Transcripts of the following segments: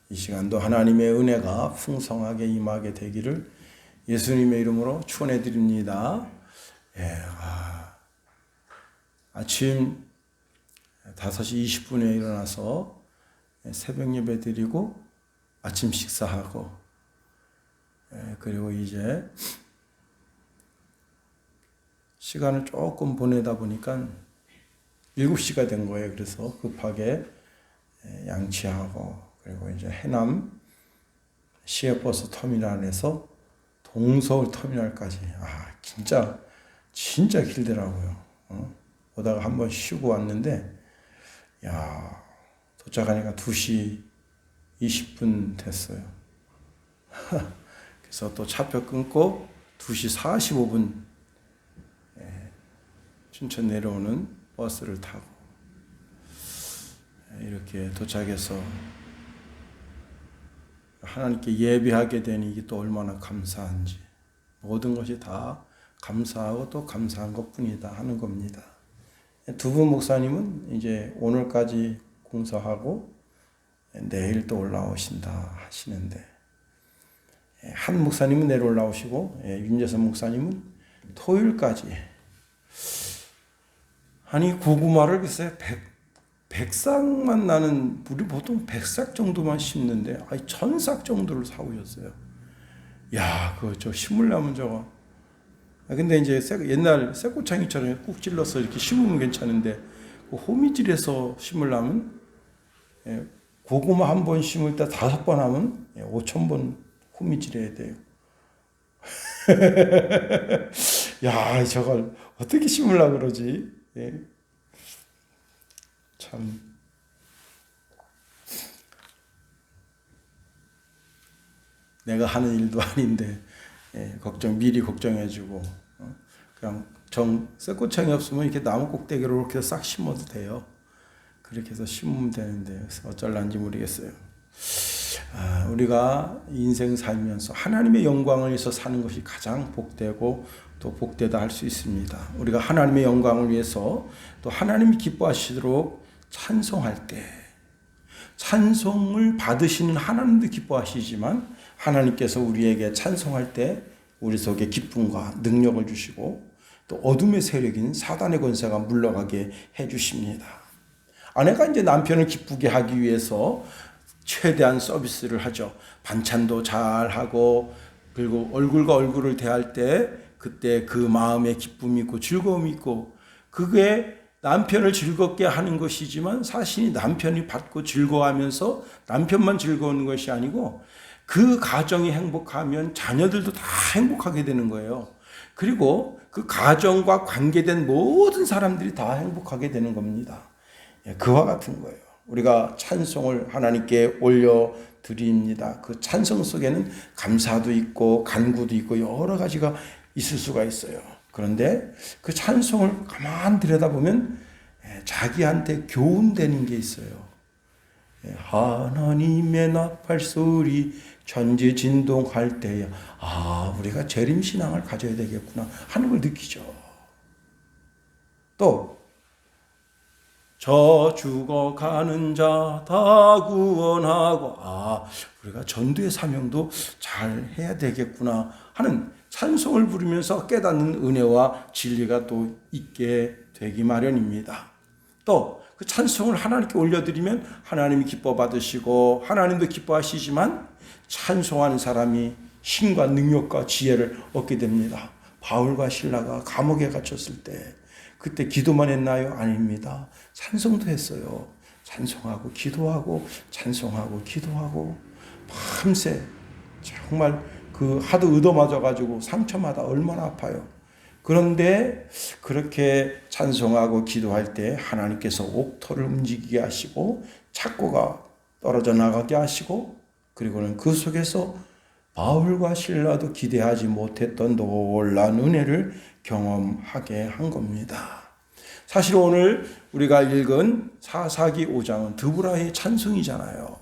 이 시간도 하나님의 은혜가 풍성하게 임하게 되기를 예수님의 이름으로 축원해 드립니다. 아침 5시 20분에 일어나서 새벽 예배 드리고 아침 식사하고 그리고 이제 시간을 조금 보내다 보니까 7시가 된 거예요. 그래서 급하게 양치하고 그리고 이제 해남 시외버스 터미널에서 동서울 터미널까지 진짜 길더라고요. 오다가 한번 쉬고 왔는데 도착하니까 2시 20분 됐어요. 그래서 또 차표 끊고 2시 45분 춘천 내려오는 버스를 타고 이렇게 도착해서 하나님께 예배하게 되니 이게 또 얼마나 감사한지, 모든 것이 다 감사하고 또 감사한 것뿐이다 하는 겁니다. 두 분 목사님은 이제 오늘까지 공사하고 내일 또 올라오신다 하시는데, 한 목사님은 내일 올라오시고 윤재선 목사님은 토요일까지. 아니 고구마를 글쎄 100싹만 나는, 우리 보통 100싹 정도만 심는데 1000싹 정도를 사오셨어요. 그거 저 심으려면 저거. 근데 이제 옛날 쇠꼬챙이처럼 꾹 찔러서 이렇게 심으면 괜찮은데, 그 호미질해서 심으려면 고구마 한 번 심을 때 5번 하면 5000번 호미질해야 돼요. 저걸 어떻게 심으려고 그러지? 참. 내가 하는 일도 아닌데 미리 걱정해주고, 그냥 쇠꼬챙이 없으면 이렇게 나무 꼭대기로 이렇게 싹 심어도 돼요. 그렇게 해서 심으면 되는데 어쩔란지 모르겠어요. 우리가 인생 살면서 하나님의 영광을 위해서 사는 것이 가장 복되고 또 복되다 할 수 있습니다. 우리가 하나님의 영광을 위해서 또 하나님이 기뻐하시도록 찬송할 때, 찬송을 받으시는 하나님도 기뻐하시지만 하나님께서 우리에게 찬송할 때 우리 속에 기쁨과 능력을 주시고 또 어둠의 세력인 사단의 권세가 물러가게 해주십니다. 아내가 이제 남편을 기쁘게 하기 위해서 최대한 서비스를 하죠. 반찬도 잘하고, 그리고 얼굴과 얼굴을 대할 때 그때 그 마음에 기쁨이 있고 즐거움이 있고, 그게 남편을 즐겁게 하는 것이지만 사실이 남편이 받고 즐거워하면서 남편만 즐거운 것이 아니고 그 가정이 행복하면 자녀들도 다 행복하게 되는 거예요. 그리고 그 가정과 관계된 모든 사람들이 다 행복하게 되는 겁니다. 그와 같은 거예요. 우리가 찬송을 하나님께 올려드립니다. 그 찬송 속에는 감사도 있고 간구도 있고 여러 가지가 있을 수가 있어요. 그런데 그 찬송을 가만 들여다보면 자기한테 교훈되는 게 있어요. 하나님의 나팔 소리 천지진동할 때야 우리가 재림신앙을 가져야 되겠구나 하는 걸 느끼죠. 또 저 죽어가는 자 다 구원하고 우리가 전도의 사명도 잘 해야 되겠구나 하는 찬송을 부르면서 깨닫는 은혜와 진리가 또 있게 되기 마련입니다. 또 그 찬송을 하나님께 올려드리면 하나님이 기뻐 받으시고 하나님도 기뻐하시지만 찬송하는 사람이 힘과 능력과 지혜를 얻게 됩니다. 바울과 실라가 감옥에 갇혔을 때 그때 기도만 했나요? 아닙니다. 찬송도 했어요. 찬송하고 기도하고 찬송하고 기도하고 밤새 정말 그 하도 얻어맞아가지고 상처마다 얼마나 아파요. 그런데 그렇게 찬송하고 기도할 때 하나님께서 옥토를 움직이게 하시고 착고가 떨어져 나가게 하시고, 그리고는 그 속에서 바울과 실라도 기대하지 못했던 놀라운 은혜를 경험하게 한 겁니다. 사실 오늘 우리가 읽은 사사기 5장은 드보라의 찬송이잖아요.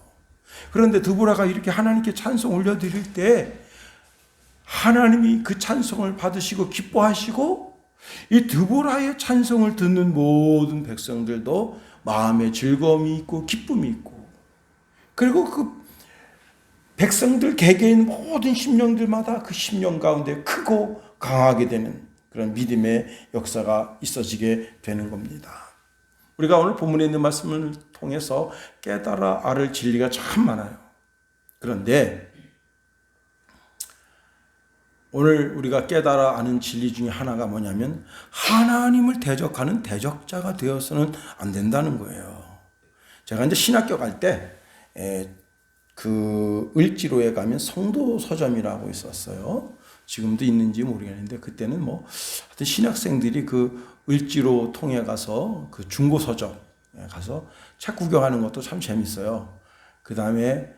그런데 드보라가 이렇게 하나님께 찬송 올려드릴 때 하나님이 그 찬송을 받으시고 기뻐하시고, 이 드보라의 찬송을 듣는 모든 백성들도 마음에 즐거움이 있고 기쁨이 있고, 그리고 그 백성들 개개인 모든 심령들마다 그 심령 가운데 크고 강하게 되는 그런 믿음의 역사가 있어지게 되는 겁니다. 우리가 오늘 본문에 있는 말씀을 통해서 깨달아 알 진리가 참 많아요. 그런데 오늘 우리가 깨달아 아는 진리 중에 하나가 뭐냐면 하나님을 대적하는 대적자가 되어서는 안 된다는 거예요. 제가 이제 신학교 갈 때 그 을지로에 가면 성도 서점이라고 있었어요. 지금도 있는지 모르겠는데 그때는 뭐 하여튼 신학생들이 그 을지로 통해 가서 그 중고 서점에 가서 책 구경하는 것도 참 재밌어요. 그 다음에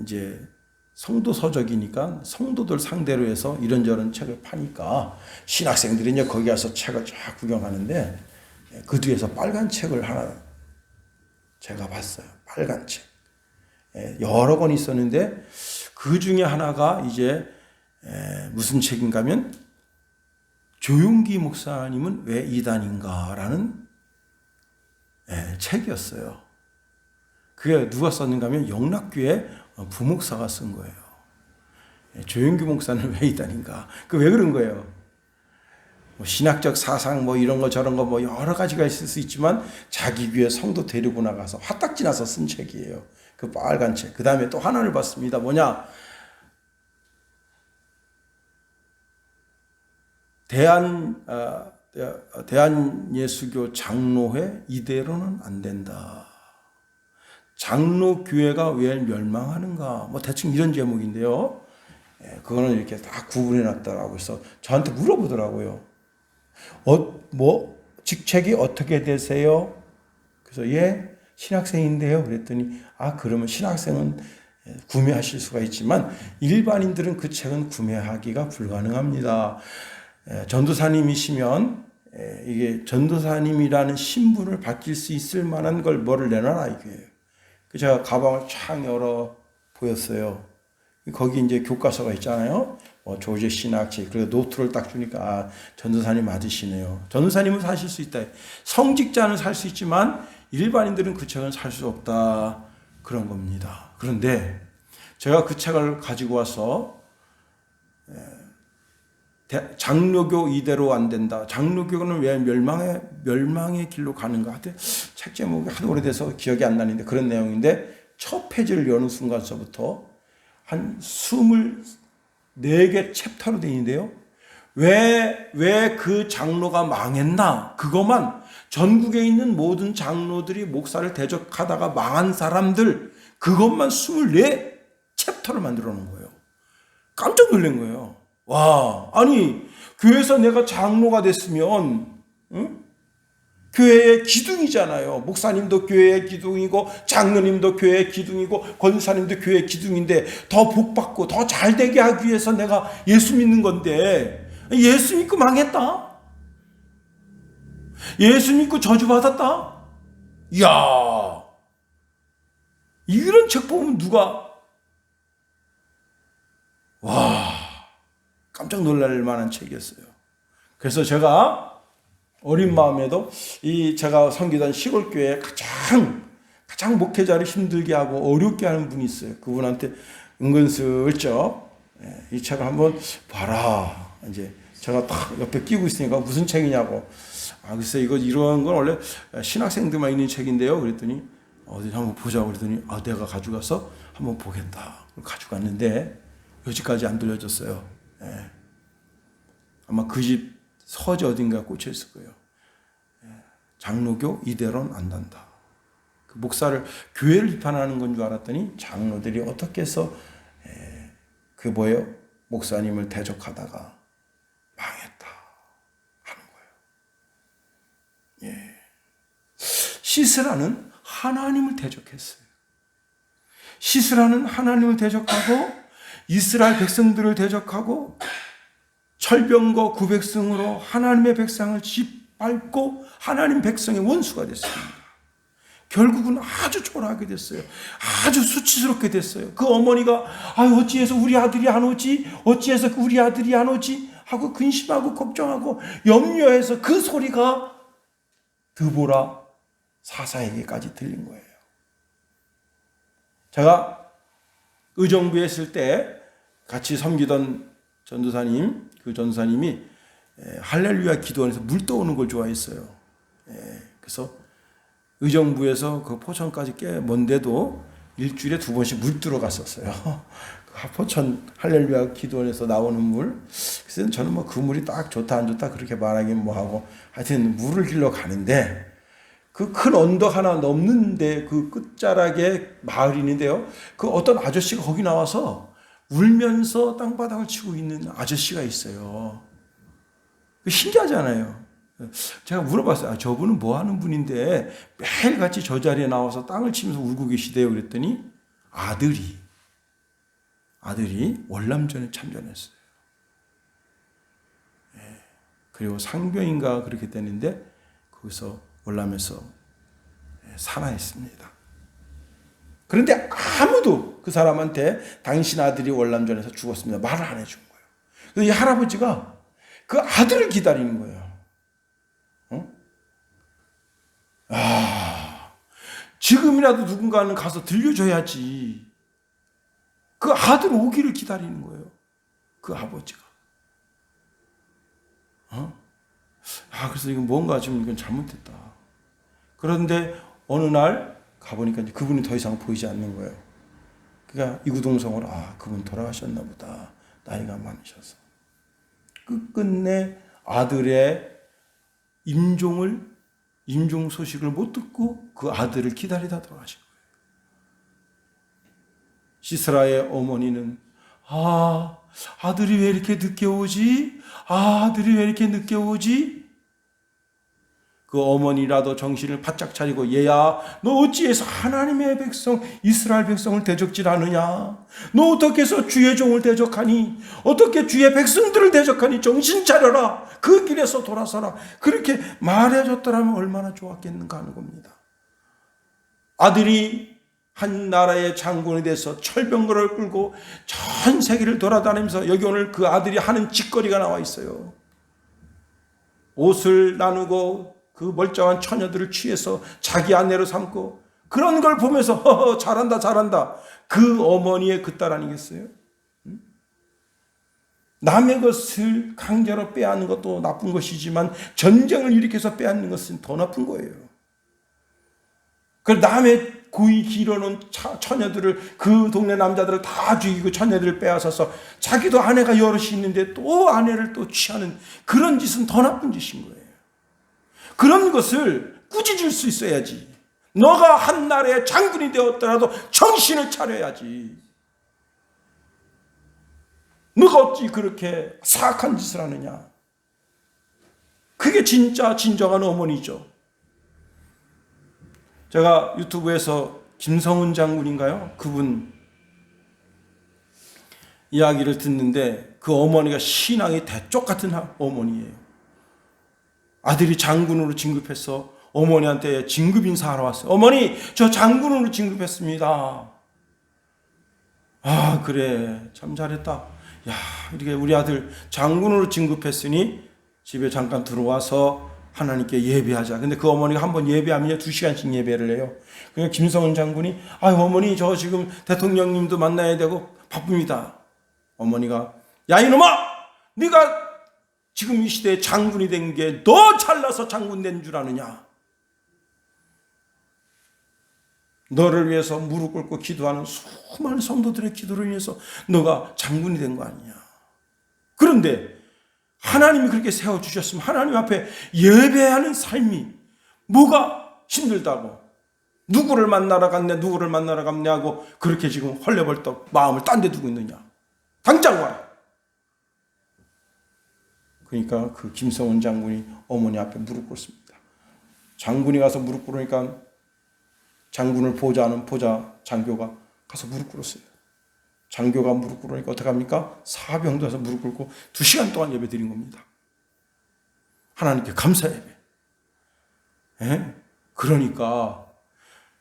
이제 성도 서적이니까 성도들 상대로 해서 이런저런 책을 파니까 신학생들이 이제 거기 가서 책을 쫙 구경하는데 그 뒤에서 빨간 책을 하나 제가 봤어요. 빨간 책. 여러 권 있었는데 그 중에 하나가 이제 무슨 책인가 하면 조용기 목사님은 왜 이단인가라는 책이었어요. 그게 누가 썼는가 하면 영락교회 부목사가 쓴 거예요. 조용기 목사는 왜 이단인가? 그 왜 그런 거예요? 뭐 신학적 사상 뭐 이런 거 저런 거 뭐 여러 가지가 있을 수 있지만 자기 교회 성도 데리고 나가서 화딱지 나서 쓴 책이에요. 그 빨간 책. 그 다음에 또 하나를 봤습니다. 뭐냐? 대한예수교 장로회 이대로는 안 된다. 장로교회가 왜 멸망하는가? 뭐 대충 이런 제목인데요. 그거는 이렇게 다 구분해 놨다라고 해서 저한테 물어보더라고요. 직책이 어떻게 되세요? 그래서 신학생인데요. 그랬더니 그러면 신학생은 구매하실 수가 있지만 일반인들은 그 책은 구매하기가 불가능합니다. 전도사님이시면 이게 전도사님이라는 신분을 바뀔 수 있을 만한 걸 뭐를 내놔라 이거예요. 제가 가방을 쫙 열어 보였어요. 거기 이제 교과서가 있잖아요. 조제 신학책. 그리고 노트를 딱 주니까 전도사님 맞으시네요. 전도사님은 사실 수 있다. 성직자는 살 수 있지만 일반인들은 그 책은 살 수 없다. 그런 겁니다. 그런데 제가 그 책을 가지고 와서 장로교 이대로 안 된다. 장로교는 왜 멸망의 길로 가는가? 하여튼 책 제목이 하도 오래돼서 기억이 안 나는데 그런 내용인데 첫 페이지를 여는 순간서부터 한 24개 챕터로 되어 있는데요. 왜 그 장로가 망했나? 그것만 전국에 있는 모든 장로들이 목사를 대적하다가 망한 사람들 그것만 24 챕터를 만들어 놓은 거예요. 깜짝 놀란 거예요. 와, 아니 교회에서 내가 장로가 됐으면 교회의 기둥이잖아요. 목사님도 교회의 기둥이고 장로님도 교회의 기둥이고 권사님도 교회의 기둥인데 더 복받고 더 잘되게 하기 위해서 내가 예수 믿는 건데 예수 믿고 망했다? 예수 믿고 저주받았다? 이야, 이런 책 보면 누가 깜짝 놀랄 만한 책이었어요. 그래서 제가 어린 마음에도 제가 섬기던 시골교회에 가장 목회자를 힘들게 하고 어렵게 하는 분이 있어요. 그분한테 은근슬쩍 이 책을 한번 봐라. 이제 제가 딱 옆에 끼고 있으니까 무슨 책이냐고. 글쎄 이런 건 원래 신학생들만 있는 책인데요. 그랬더니 어디 한번 보자고 그랬더니 내가 가져가서 한번 보겠다. 가져갔는데 여지까지 안 돌려줬어요. 아마 그 집 서재 어딘가 꽂혀 있을 거예요. 장로교 이대로는 안 된다. 그 목사를 교회를 비판하는 건 줄 알았더니 장로들이 어떻게 해서 목사님을 대적하다가 망했다 하는 거예요. 시스라는 하나님을 대적했어요. 시스라는 하나님을 대적하고 이스라엘 백성들을 대적하고 철병거 900승으로 하나님의 백성을 짓밟고 하나님 백성의 원수가 됐습니다. 결국은 아주 초라하게 됐어요. 아주 수치스럽게 됐어요. 그 어머니가 어찌해서 우리 아들이 안 오지? 어찌해서 우리 아들이 안 오지? 하고 근심하고 걱정하고 염려해서 그 소리가 드보라 사사에게까지 들린 거예요. 제가 의정부에 있을 때 같이 섬기던 전도사님, 그 전도사님이 할렐루야 기도원에서 물 떠오는 걸 좋아했어요. 그래서 의정부에서 그 포천까지 꽤 먼데도 일주일에 2번씩 물 뜨러 갔었어요. 포천 할렐루야 기도원에서 나오는 물. 그래서 저는 뭐 그 물이 딱 좋다 안 좋다 그렇게 말하긴 뭐하고 하여튼 물을 길러 가는데 그 큰 언덕 하나 넘는데 그 끝자락에 마을이 있는데요. 그 어떤 아저씨가 거기 나와서 울면서 땅바닥을 치고 있는 아저씨가 있어요. 신기하잖아요. 제가 물어봤어요. 저분은 뭐 하는 분인데 매일같이 저 자리에 나와서 땅을 치면서 울고 계시대요. 그랬더니 아들이 월남전에 참전했어요. 그리고 상병인가 그렇게 되는데 거기서 월남에서 살아있습니다. 그런데 아무도 그 사람한테 당신 아들이 월남전에서 죽었습니다. 말을 안 해준 거예요. 그래서 이 할아버지가 그 아들을 기다리는 거예요. 지금이라도 누군가는 가서 들려줘야지. 그 아들 오기를 기다리는 거예요. 그 아버지가. 그래서 이건 뭔가 지금 이건 잘못됐다. 그런데 어느 날 가보니까 이제 그분이 더 이상 보이지 않는 거예요. 그러니까 이구동성으로 그분 돌아가셨나 보다. 나이가 많으셔서. 끝끝내 아들의 임종 소식을 못 듣고 그 아들을 기다리다 돌아가신 거예요. 시스라의 어머니는 아들이 왜 이렇게 늦게 오지? 아들이 왜 이렇게 늦게 오지? 그 어머니라도 정신을 바짝 차리고 얘야 너 어찌해서 하나님의 백성 이스라엘 백성을 대적질하느냐? 너 어떻게 해서 주의 종을 대적하니? 어떻게 주의 백성들을 대적하니? 정신 차려라. 그 길에서 돌아서라. 그렇게 말해줬더라면 얼마나 좋았겠는가 하는 겁니다. 아들이 한 나라의 장군이 돼서 철병거를 끌고 전 세계를 돌아다니면서 여기 오늘 그 아들이 하는 짓거리가 나와 있어요. 옷을 나누고 그 멀쩡한 처녀들을 취해서 자기 아내로 삼고 그런 걸 보면서 잘한다. 그 어머니의 그 딸 아니겠어요? 남의 것을 강제로 빼앗는 것도 나쁜 것이지만 전쟁을 일으켜서 빼앗는 것은 더 나쁜 거예요. 그 남의 고이 길어놓은 처녀들을 그 동네 남자들을 다 죽이고 처녀들을 빼앗아서 자기도 아내가 여럿이 있는데 또 아내를 또 취하는 그런 짓은 더 나쁜 짓인 거예요. 그런 것을 꾸짖을 수 있어야지. 너가 한 나라의 장군이 되었더라도 정신을 차려야지. 너가 어찌 그렇게 사악한 짓을 하느냐. 그게 진짜 진정한 어머니죠. 제가 유튜브에서 김성훈 장군인가요? 그분 이야기를 듣는데 그 어머니가 신앙이 대쪽 같은 어머니예요. 아들이 장군으로 진급해서 어머니한테 진급 인사하러 왔어요. 어머니, 저 장군으로 진급했습니다. 그래. 참 잘했다. 야, 이렇게 우리 아들 장군으로 진급했으니 집에 잠깐 들어와서 하나님께 예배하자. 근데 그 어머니가 한번 예배하면 2시간씩 예배를 해요. 그러니까 김성훈 장군이 어머니 저 지금 대통령님도 만나야 되고 바쁩니다. 어머니가 야 이놈아 네가 지금 이 시대에 장군이 된 게 너 잘나서 장군 된 줄 아느냐. 너를 위해서 무릎 꿇고 기도하는 수많은 성도들의 기도를 위해서 너가 장군이 된 거 아니냐. 그런데 하나님이 그렇게 세워주셨으면 하나님 앞에 예배하는 삶이 뭐가 힘들다고 누구를 만나러 갔냐고 그렇게 지금 헐레벌떡 마음을 딴 데 두고 있느냐. 당장 와라. 그러니까 그 김성훈 장군이 어머니 앞에 무릎 꿇습니다. 장군이 가서 무릎 꿇으니까 장군을 보좌하는 보좌 장교가 가서 무릎 꿇었어요. 장교가 무릎 꿇으니까 어떡합니까? 사병도 와서 무릎 꿇고 2시간 동안 예배 드린 겁니다. 하나님께 감사 예배. 그러니까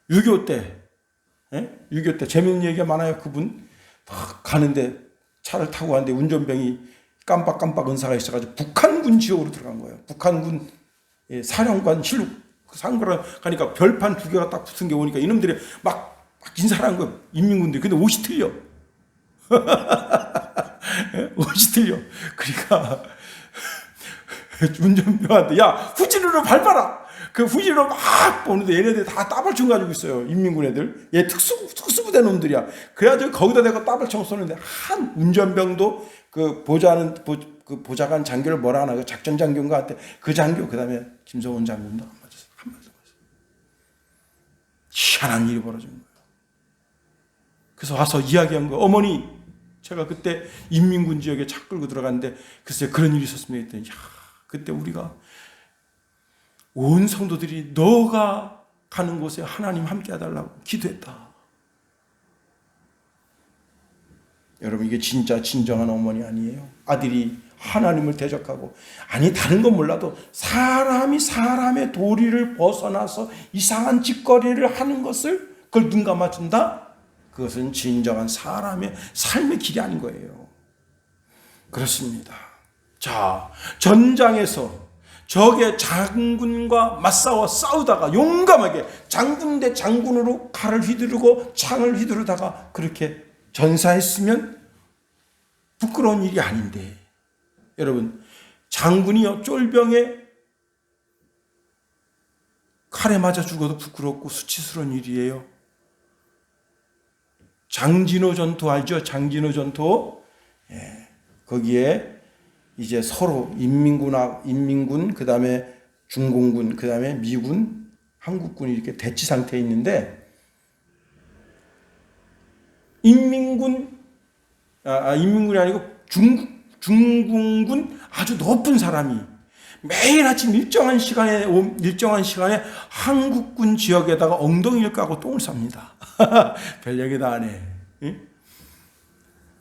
6.25 때 재밌는 얘기가 많아요. 그분 딱 가는데 차를 타고 가는데 운전병이 깜빡 은사가 있어가지고 북한군 지역으로 들어간 거예요. 북한군 사령관 실룩 상거를 가니까 별판 2개가 딱 붙은 게 오니까 이놈들이 막 인사를 한 거예요. 인민군들이. 근데 옷이 틀려. 어찌 들려? 그러니까 운전병한테 야 후진으로 밟아라. 그 후진으로 막 보는데 얘네들 다 따발총 가지고 있어요. 인민군 애들. 얘 특수부대 놈들이야. 그래가지고 거기다 대고 따발총 쏘는데 한 운전병도 그 그 보좌관 장교를 뭐라 하나 그 작전 장교인가 한테 그 장교 그다음에 김성훈 장군도 안 맞았어. 한 맞았어. 희한한 일이 벌어진 거예요. 그래서 와서 이야기한 거 어머니 제가 그때 인민군 지역에 차 끌고 들어갔는데 글쎄 그런 일이 있었습니다. 했더니 야 그때 우리가 온 성도들이 너가 가는 곳에 하나님 함께 해달라고 기도했다. 여러분 이게 진짜 진정한 어머니 아니에요? 아들이 하나님을 대적하고 아니 다른 건 몰라도 사람이 사람의 도리를 벗어나서 이상한 짓거리를 하는 것을 그걸 눈 감아준다? 그것은 진정한 사람의 삶의 길이 아닌 거예요. 그렇습니다. 자, 전장에서 적의 장군과 맞싸워 싸우다가 용감하게 장군 대 장군으로 칼을 휘두르고 창을 휘두르다가 그렇게 전사했으면 부끄러운 일이 아닌데 여러분 장군이요 쫄병에 칼에 맞아 죽어도 부끄럽고 수치스러운 일이에요. 장진호 전투 알죠? 장진호 전투. 예, 거기에 이제 서로 인민군 그다음에 중공군 그다음에 미군 한국군이 이렇게 대치 상태에 있는데 인민군이 아니고 중공군 아주 높은 사람이 매일 아침 일정한 시간에 한국군 지역에다가 엉덩이를 까고 똥을 쌉니다. 별 얘기도 안 해.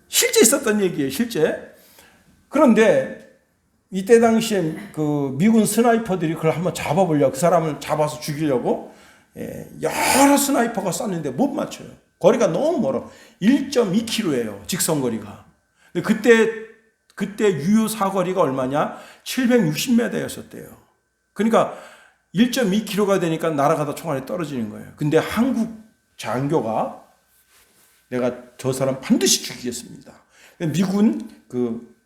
실제 있었던 얘기예요. 실제. 그런데 이때 당시에 그 미군 스나이퍼들이 그걸 한번 잡아보려고 그 사람을 잡아서 죽이려고 여러 스나이퍼가 쐈는데 못 맞춰요. 거리가 너무 멀어. 1.2km예요. 직선거리가. 근데 그때 유효 사거리가 얼마냐? 760m였었대요. 그러니까 1.2km가 되니까 날아가다 총알이 떨어지는 거예요. 근데 한국 장교가 내가 저 사람 반드시 죽이겠습니다. 미군 그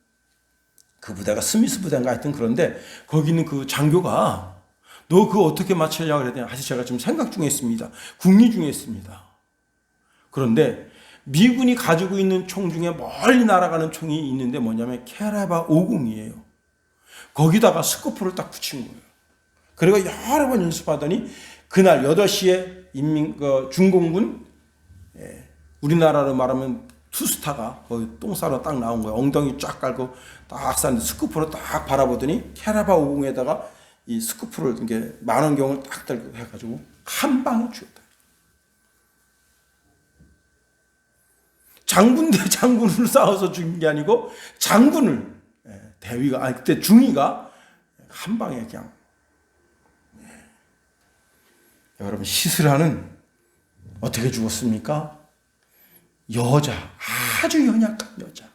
부대가 스미스 부대인가 하여튼 그런데 거기 있는 그 장교가 너 그거 어떻게 맞추려고 그랬더니 아직 제가 지금 생각 중에 있습니다. 궁리 중에 있습니다. 그런데 미군이 가지고 있는 총 중에 멀리 날아가는 총이 있는데 뭐냐면 캐라바 50이에요. 거기다가 스코프를 딱 붙인 거예요. 그리고 여러 번 연습하더니 그날 8시에 중공군 우리나라로 말하면 투스타가 거기 똥 싸러 딱 나온 거예요. 엉덩이 쫙 깔고 딱 쌌는데 스코프로 딱 바라보더니 캐라바 50에다가 이 스코프를 이렇게 만원경을 딱 들고 해가지고 한 방에 죽였다. 장군 대 장군으로 싸워서 죽인 게 아니고 장군을 대위가 아니 그때 중위가 한 방에 그냥 여러분 시스라는 어떻게 죽었습니까? 여자 아주 연약한 여자.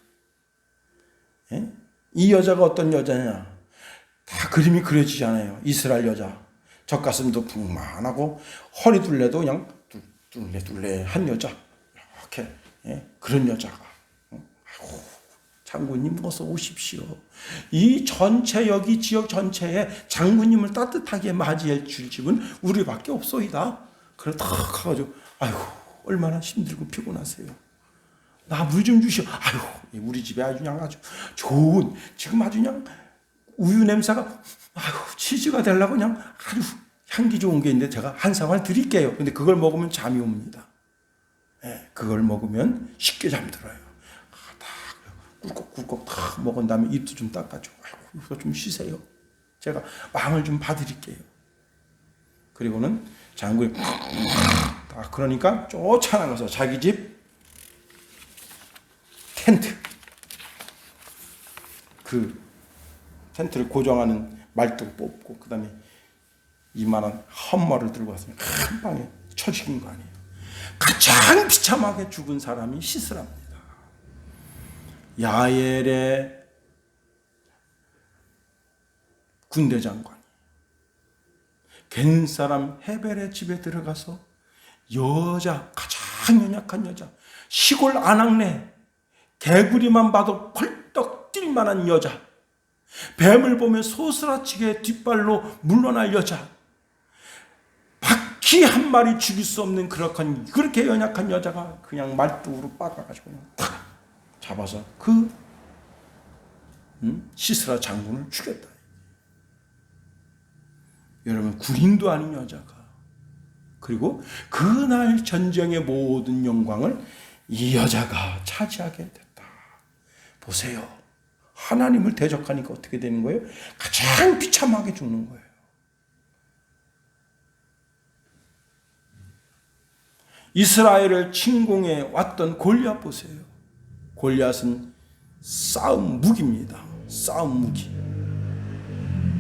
이 여자가 어떤 여자냐? 다 그림이 그려지지 않아요. 이스라엘 여자 젖가슴도 풍만하고 허리 둘레도 그냥 둘레한 여자 이렇게. 그런 여자가 아이고, 장군님 어서 오십시오. 이 전체 여기 지역 전체에 장군님을 따뜻하게 맞이해 줄 집은 우리밖에 없소이다. 그래 탁 가가지고 아이고 얼마나 힘들고 피곤하세요. 나 물 좀 주시오. 아이고 우리 집에 아주 그냥 아주 좋은 지금 아주 그냥 우유 냄새가 아이고 치즈가 되려고 그냥 아주 향기 좋은 게 있는데 제가 한 사발 드릴게요. 근데 그걸 먹으면 잠이 옵니다. 그걸 먹으면 쉽게 잠들어요. 딱 꿀꺽꿀꺽 딱 먹은 다음에 입도 좀 닦아주고 이거 좀 쉬세요. 제가 마음을 좀 봐드릴게요. 그리고는 장군이 딱 그러니까 쫓아나가서 자기 집 그 텐트를 고정하는 말뚝 뽑고 그 다음에 이만한 헛머를 들고 왔으면 한 방에 쳐 죽인 거 아니에요. 가장 비참하게 죽은 사람이 시스라입니다. 야엘의 군대 장관이 겐 사람 헤벨의 집에 들어가서 여자 가장 연약한 여자 시골 아낙네 개구리만 봐도 펄떡 뛸 만한 여자, 뱀을 보면 소스라치게 뒷발로 물러날 여자, 바퀴 한 마리 죽일 수 없는 그렇게 연약한 여자가 그냥 말뚝으로 빠가지고 그냥 탁 잡아서 그 시스라 장군을 죽였다. 여러분, 군인도 아닌 여자가, 그리고 그날 전쟁의 모든 영광을 이 여자가 차지하게 됐다. 보세요. 하나님을 대적하니까 어떻게 되는 거예요? 가장 비참하게 죽는 거예요. 이스라엘을 침공해 왔던 골리앗 보세요. 골리앗은 싸움 무기입니다. 싸움 무기.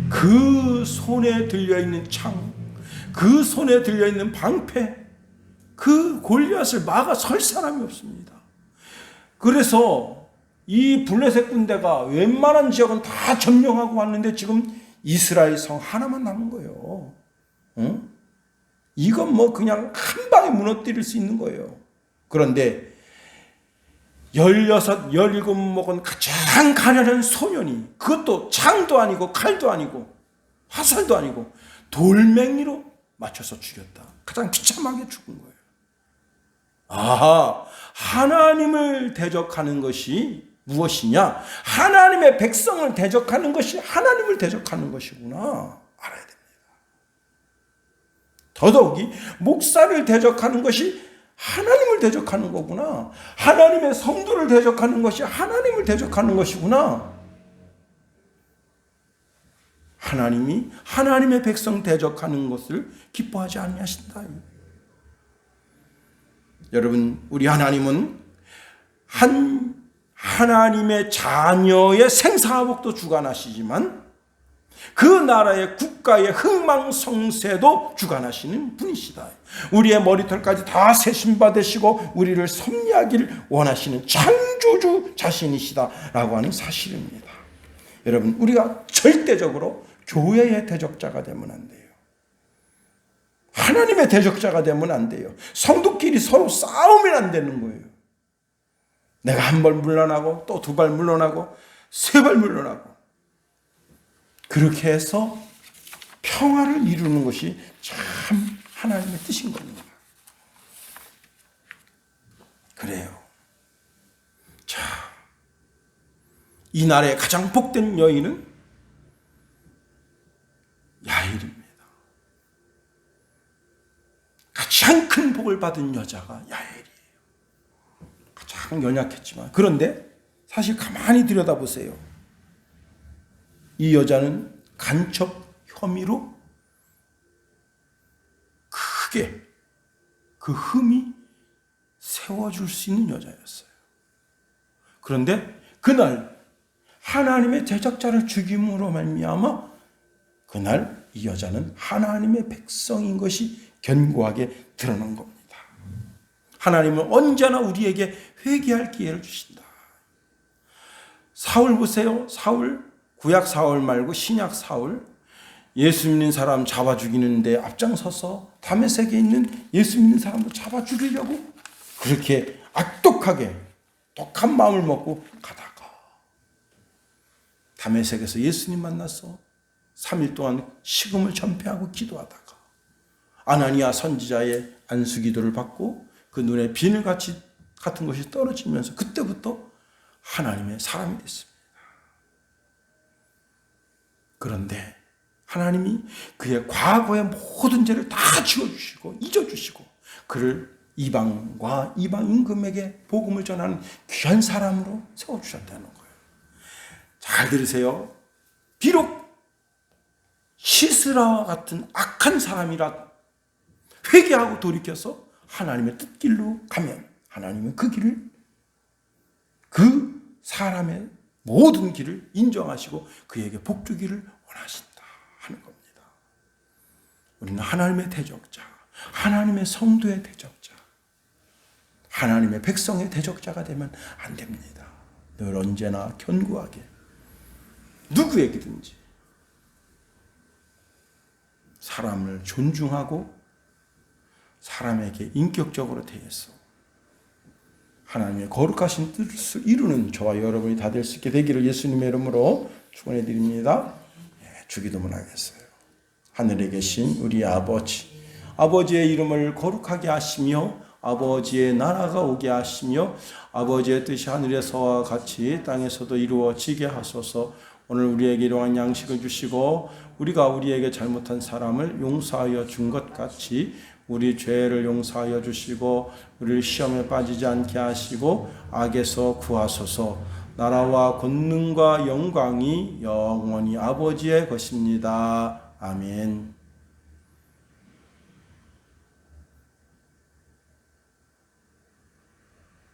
그 손에 들려있는 창, 그 손에 들려있는 방패, 그 골리앗을 막아설 사람이 없습니다. 그래서 이 블레셋 군대가 웬만한 지역은 다 점령하고 왔는데 지금 이스라엘 성 하나만 남은 거예요. 응? 이건 뭐 그냥 한 방에 무너뜨릴 수 있는 거예요. 그런데 16, 17 먹은 가장 가련한 소년이, 그것도 창도 아니고 칼도 아니고 화살도 아니고 돌멩이로 맞춰서 죽였다. 가장 비참하게 죽은 거예요. 아하, 하나님을 대적하는 것이 무엇이냐? 하나님의 백성을 대적하는 것이 하나님을 대적하는 것이구나 알아야 됩니다. 더더욱이 목사를 대적하는 것이 하나님을 대적하는 거구나. 하나님의 성도를 대적하는 것이 하나님을 대적하는 것이구나. 하나님이 하나님의 백성 대적하는 것을 기뻐하지 아니하신다. 여러분, 우리 하나님은 하나님의 자녀의 생사화복도 주관하시지만 그 나라의 국가의 흥망성쇠도 주관하시는 분이시다. 우리의 머리털까지 다 세심받으시고 우리를 섭리하기를 원하시는 창조주 자신이시다라고 하는 사실입니다. 여러분, 우리가 절대적으로 교회의 대적자가 되면 안 돼요. 하나님의 대적자가 되면 안 돼요. 성도끼리 서로 싸우면 안 되는 거예요. 내가 한 발 물러나고 또 두 발 물러나고 세 발 물러나고, 그렇게 해서 평화를 이루는 것이 참 하나님의 뜻인 겁니다. 그래요. 자, 이 나라의 가장 복된 여인은 야엘입니다. 가장 큰 복을 받은 여자가 야엘이에요. 가장 연약했지만, 그런데 사실 가만히 들여다보세요. 이 여자는 간첩 혐의로 크게 그 흠이 세워줄 수 있는 여자였어요. 그런데 그날 하나님의 대적자를 죽임으로 말미암아 그날 이 여자는 하나님의 백성인 것이 견고하게 드러난 겁니다. 하나님은 언제나 우리에게 회개할 기회를 주신다. 사울 보세요. 사울, 구약 사울 말고 신약 사울, 예수 믿는 사람 잡아 죽이는데 앞장서서 다메섹에 있는 예수 믿는 사람도 잡아 죽이려고 그렇게 악독하게 독한 마음을 먹고 가다가 다메섹에서 예수님 만나서 3일 동안 식음을 전폐하고 기도하다가 아나니아 선지자의 안수기도를 받고 그 눈에 비늘 같은 것이 떨어지면서 그때부터 하나님의 사람이 됐습니다. 그런데 하나님이 그의 과거의 모든 죄를 다 지워주시고 잊어주시고 그를 이방과 이방 임금에게 복음을 전하는 귀한 사람으로 세워주셨다는 거예요. 잘 들으세요. 비록 시스라와 같은 악한 사람이라 회개하고 돌이켜서 하나님의 뜻길로 가면 하나님은 그 길을, 그 사람의 모든 길을 인정하시고 그에게 복 주기를 원하신다 하는 겁니다. 우리는 하나님의 대적자, 하나님의 성도의 대적자, 하나님의 백성의 대적자가 되면 안 됩니다. 늘 언제나 견고하게 누구에게든지 사람을 존중하고 사람에게 인격적으로 대해서 하나님의 거룩하신 뜻을 이루는 저와 여러분이 다 될 수 있게 되기를 예수님의 이름으로 축원해 드립니다. 주기도문 하겠어요. 하늘에 계신 우리 아버지, 아버지의 이름을 거룩하게 하시며 아버지의 나라가 오게 하시며 아버지의 뜻이 하늘에서와 같이 땅에서도 이루어지게 하소서. 오늘 우리에게 일용할 양식을 주시고 우리가 우리에게 잘못한 사람을 용서하여 준 것 같이 우리 죄를 용서하여 주시고 우리를 시험에 빠지지 않게 하시고 악에서 구하소서. 나라와 권능과 영광이 영원히 아버지의 것입니다. 아멘.